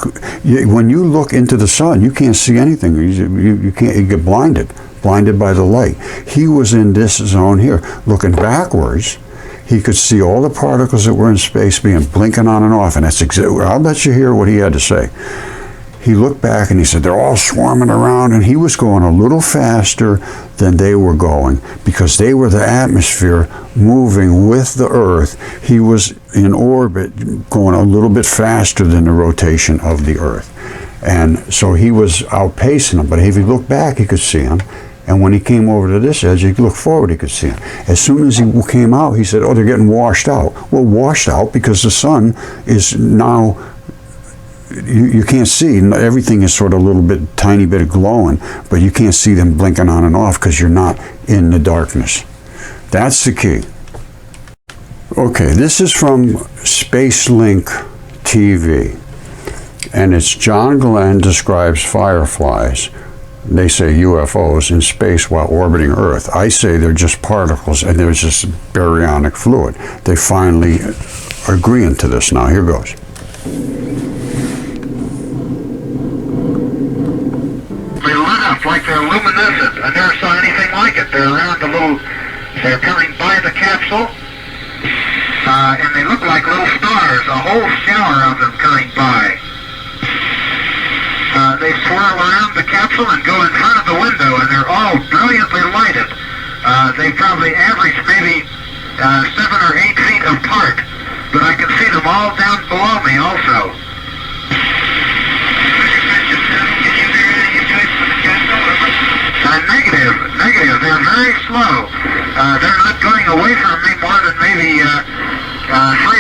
When you look into the sun, you can't see anything. You can't. You get blinded by the light. He was in this zone here, looking backwards. He could see all the particles that were in space being blinking on and off, and that's exactly. I'll let you hear what he had to say. He looked back and he said, they're all swarming around, and he was going a little faster than they were going because they were the atmosphere moving with the Earth. He was in orbit going a little bit faster than the rotation of the Earth. And so he was outpacing them, but if he looked back, he could see them. And when he came over to this edge, he could look forward, he could see them. As soon as he came out, he said, oh, they're getting washed out. Well, washed out because the sun is now, you can't see. Everything is sort of a little bit, tiny bit of glowing, but you can't see them blinking on and off because you're not in the darkness. That's the key. Okay, this is from Spacelink TV, and it's John Glenn describes fireflies. They say UFOs in space while orbiting Earth. I say they're just particles and there's just baryonic fluid. They finally are agreeing to this now. Here goes. They lit up like they're luminescent. I never saw anything like it. They're around they're coming by the capsule, and they look like little stars, a whole shower of them coming by. They swirl around the capsule and go in front of the window, and they're all brilliantly lighted. They probably average maybe 7 or 8 feet apart, but I can see them all down below me also. Negative. They're very slow. They're not going away from me more than maybe 3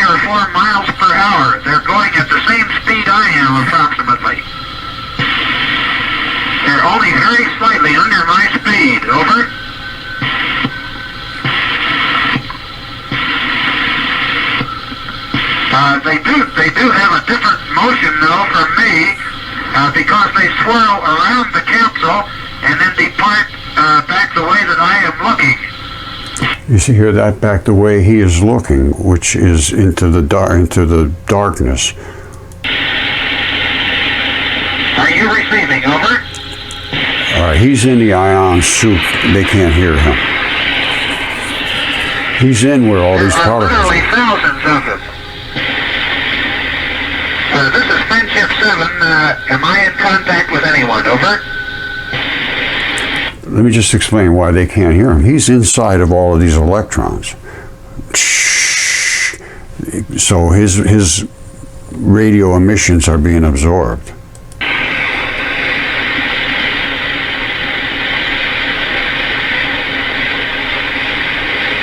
or 4 miles per hour. They're going at the same speed I am, approximately. They're only very slight. they do have a different motion though from me, because they swirl around the capsule and then depart back the way that I am looking. You see here that back the way he is looking, which is into the darkness. Are you receiving? Over. All right, he's in the ion soup. They can't hear him. He's in where all these particles are. Literally thousands of them. This is Friendship 7. Am I in contact with anyone? Over. Let me just explain why they can't hear him. He's inside of all of these electrons. So his radio emissions are being absorbed.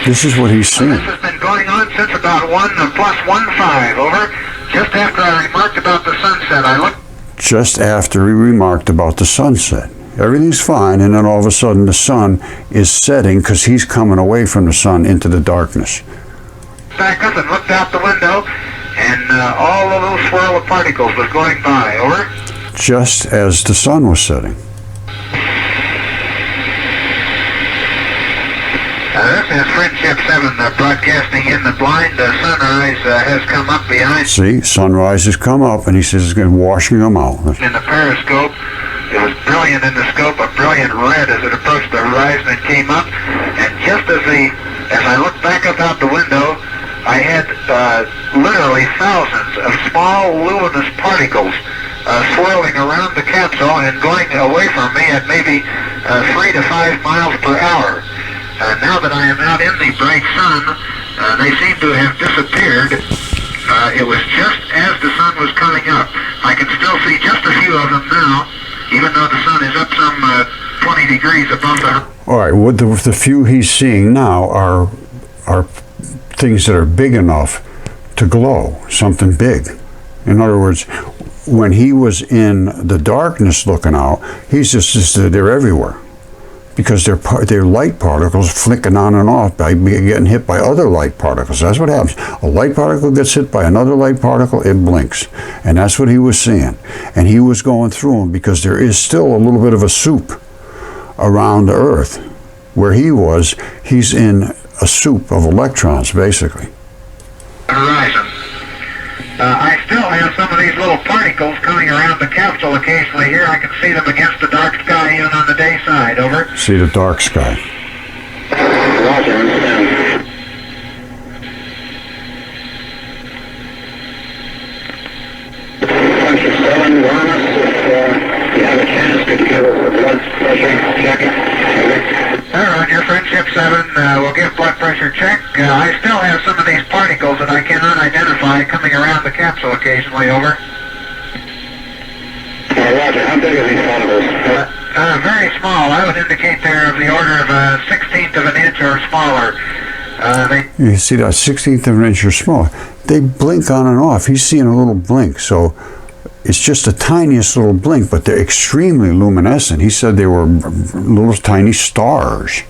This is what he's seeing. This has been going on since about 1+15, over. Just after I remarked about the sunset, I looked. Just after he remarked about the sunset. Everything's fine, and then all of a sudden the sun is setting because he's coming away from the sun into the darkness. Back up and looked out the window, and all the little swirl of particles was going by, over. Just as the sun was setting. This is Friendship 7 broadcasting in the blind. Sunrise has come up behind. See, sunrise has come up, and he says it's going to be washing them out. In the periscope, it was brilliant in the scope, a brilliant red as it approached the horizon and came up. And just as I looked back up out the window, I had literally thousands of small luminous particles swirling around the capsule and going away from me at maybe 3 to 5 miles per hour. Now that I am out in the bright sun, they seem to have disappeared. It was just as the sun was coming up. I can still see just a few of them now, even though the sun is up some 20 degrees above the... All right, what the few he's seeing now are things that are big enough to glow, something big. In other words, when he was in the darkness looking out, he's just they're everywhere. Because they're light particles flicking on and off by getting hit by other light particles. That's what happens. A light particle gets hit by another light particle, it blinks. And that's what he was seeing. And he was going through them because there is still a little bit of a soup around the Earth. Where he was, he's in a soup of electrons, basically. Horizon. I still have some of these little particles coming around the capsule occasionally here. I can see them against the dark sky even on the day side, over. See the dark sky. Roger, understand. Friendship 7, warn us if you have a chance, could you give us a blood pressure check? Roger, Friendship 7, we'll give blood pressure check. I still have some of these particles that I cannot identify coming around the capsule occasionally, over. Roger, how big are these particles? Very small. I would indicate they're of the order of a 1/16 of an inch or smaller. You see that 1/16 of an inch or smaller. They blink on and off. He's seeing a little blink, so it's just the tiniest little blink, but they're extremely luminescent. He said they were little tiny stars.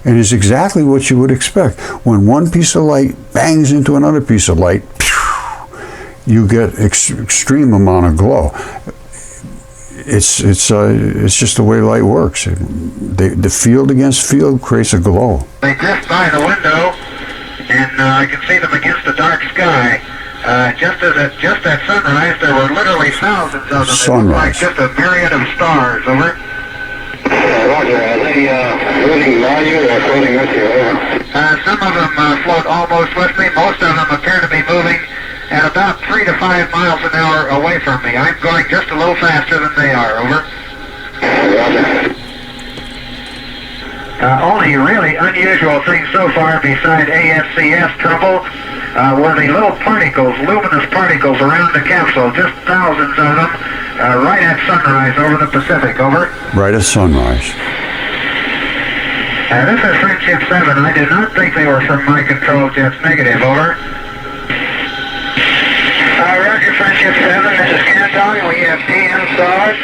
And it's exactly what you would expect. When one piece of light bangs into another piece of light, you get extreme amount of glow. It's just the way light works. The field against field creates a glow. They drift by the window, and I can see them against the dark sky. Just at sunrise, there were literally thousands of them. Sunrise. It looked like just a myriad of stars, over. Roger, are they floating by you or floating with you? Some of them float almost with me. Most of them appear to be moving at about 3 to 5 miles an hour away from me. I'm going just a little faster than they are, over. Roger. Only really unusual thing so far beside ASCS trouble were the little particles, luminous particles around the capsule, just thousands of them, right at sunrise over the Pacific, over. Right at sunrise. This is Friendship 7. I do not think they were from my control jets, negative, over. Roger, Friendship 7, this is Canton, we have DM stars.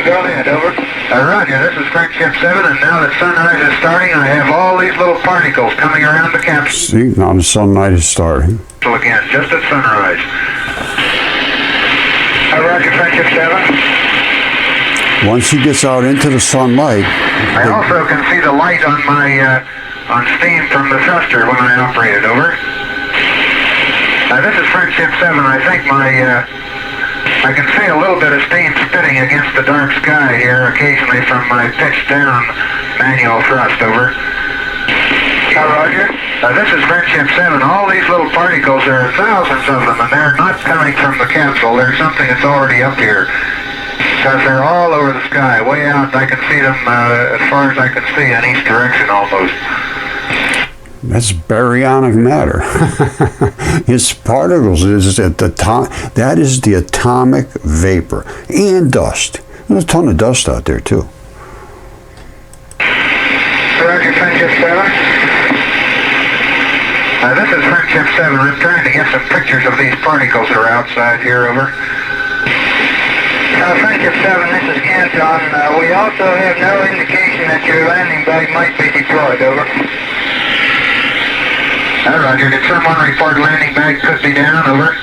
Go ahead, over. Roger, this is Friendship 7, and now that sunrise is starting, I have all these little particles coming around the capsule. See, now the sunlight is starting. So again, just at sunrise. Roger, Friendship 7. Once he gets out into the sunlight... I also can see the light on my, on steam from the thruster when I operate it, over. This is Friendship 7. I think I can see a little bit of steam spitting against the dark sky here occasionally from my pitched down manual thrust, over. Roger. This is Friendship 7. All these little particles, there are thousands of them, and they're not coming from the capsule. There's something that's already up here. Because they're all over the sky, way out. I can see them as far as I can see in each direction almost. That's baryonic matter. It's particles. Is at the top. That is the atomic vapor and dust. There's a ton of dust out there too. Roger, Friendship 7. This is Friendship 7. I'm trying to get some pictures of these particles that are outside here, over. Friendship 7, this is Canton. We also have no indication that your landing bag might be deployed, over. Roger, did someone report landing bag could be down, over?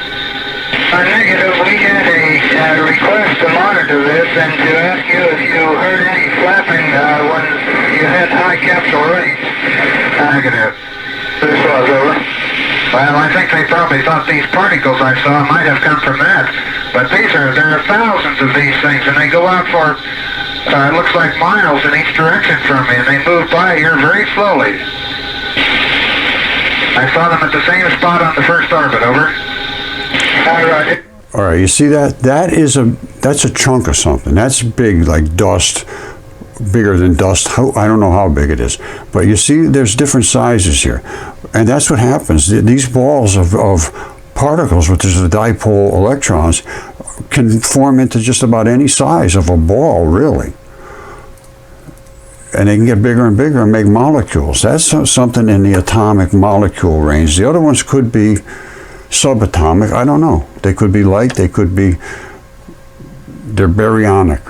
Negative, we had a request to monitor this and to ask you if you heard any flapping when you had high capsule rates. Negative. This was, over. Well, I think they probably thought these particles I saw might have come from that. But there are thousands of these things, and they go out for, it looks like miles in each direction from me, and they move by here very slowly. I saw them at the same spot on the first orbit, over. Roger. All right, you see that? That's a chunk of something. That's big, like dust, bigger than dust. I don't know how big it is, but you see, there's different sizes here, and that's what happens. These balls of particles, which is the dipole electrons, can form into just about any size of a ball, really. And they can get bigger and bigger and make molecules. That's something in the atomic molecule range. The other ones could be subatomic. I don't know. They could be light. They could be... They're baryonic.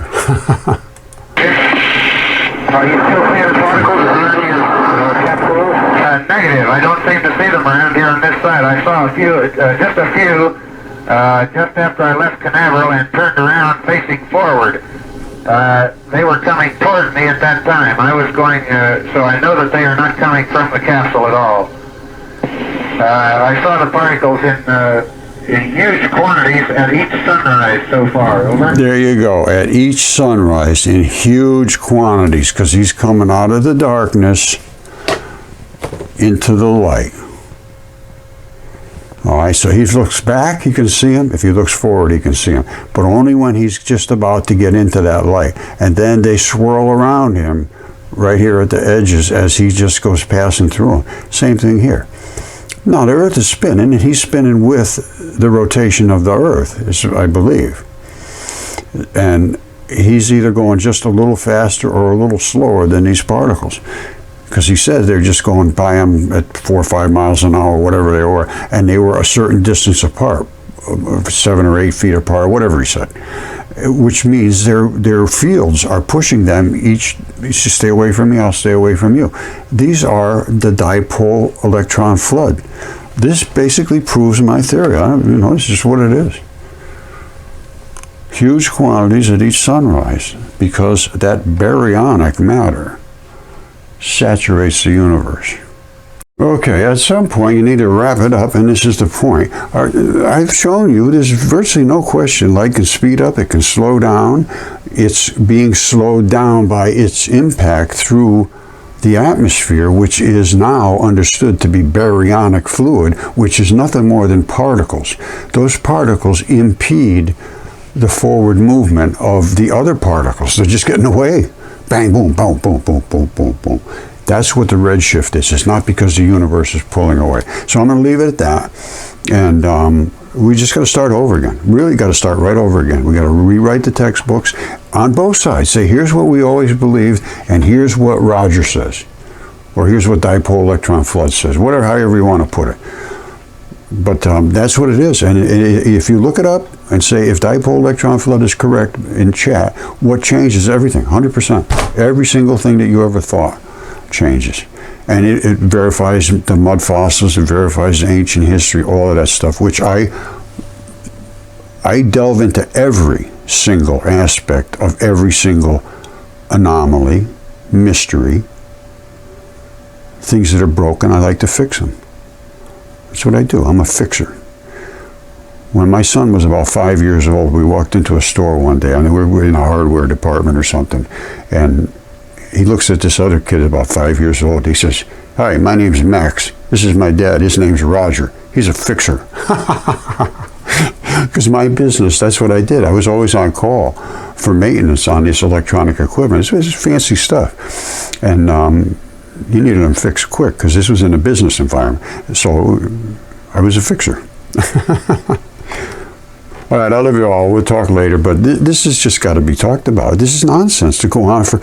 Are you still seeing particles around your capsule? Negative. I don't seem to see them around here on this side. I saw a few, just a few, just after I left Canaveral and turned around facing forward. They were coming toward me at that time. I was going, so I know that they are not coming from the capsule at all. I saw the particles in huge quantities at each sunrise so far, over. There you go, at each sunrise in huge quantities, because he's coming out of the darkness into the light. All right, so he looks back, you can see him. If he looks forward, he can see him. But only when he's just about to get into that light. And then they swirl around him right here at the edges as he just goes passing through them. Same thing here. Now, the Earth is spinning, and he's spinning with the rotation of the Earth, I believe. And he's either going just a little faster or a little slower than these particles. Because he said they're just going by him at 4 or 5 miles an hour, whatever they were, and they were a certain distance apart, 7 or 8 feet apart, whatever he said, which means their fields are pushing them each. Stay away from me, I'll stay away from you. These are the dipole electron flood. This basically proves my theory. It's just what it is. Huge quantities at each sunrise, because that baryonic matter saturates the universe. Okay, at some point you need to wrap it up, and this is the point. I've shown you there's virtually no question light can speed up, it can slow down. It's being slowed down by its impact through the atmosphere, which is now understood to be baryonic fluid, which is nothing more than particles. Those particles impede the forward movement of the other particles. They're just getting away. Bang, boom, boom, boom, boom, boom, boom, boom. That's what the redshift is. It's not because the universe is pulling away. So I'm going to leave it at that. And we just got to start over again. Really got to start right over again. We got to rewrite the textbooks on both sides. Say, here's what we always believed, and here's what Roger says. Or here's what dipole electron flood says. Whatever, however you want to put it. But that's what it is. And if you look it up and say, if dipole electron flood is correct in chat, what changes everything? 100%. Every single thing that you ever thought changes. And it verifies the mud fossils, it verifies ancient history, all of that stuff, which I delve into every single aspect of every single anomaly, mystery, things that are broken. I like to fix them. That's what I do. I'm a fixer. When my son was about 5 years old, we walked into a store one day. I mean, we were in a hardware department or something, and he looks at this other kid about 5 years old. He says, "Hi, my name's Max. This is my dad. His name's Roger. He's a fixer." Because my business, that's what I did. I was always on call for maintenance on this electronic equipment. It was fancy stuff. And you needed them fixed quick because this was in a business environment. So I was a fixer. All right, I love you all. We'll talk later, but this has just got to be talked about. This is nonsense to go on for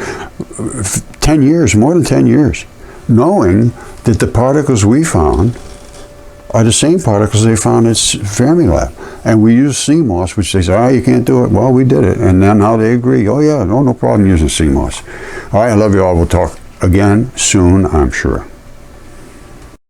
10 years, more than 10 years, knowing that the particles we found are the same particles they found at Fermilab. And we use CMOS, which they say, "Oh, you can't do it." Well, we did it. And then now they agree, "Oh, yeah, no problem using CMOS." All right, I love you all. We'll talk again soon, I'm sure.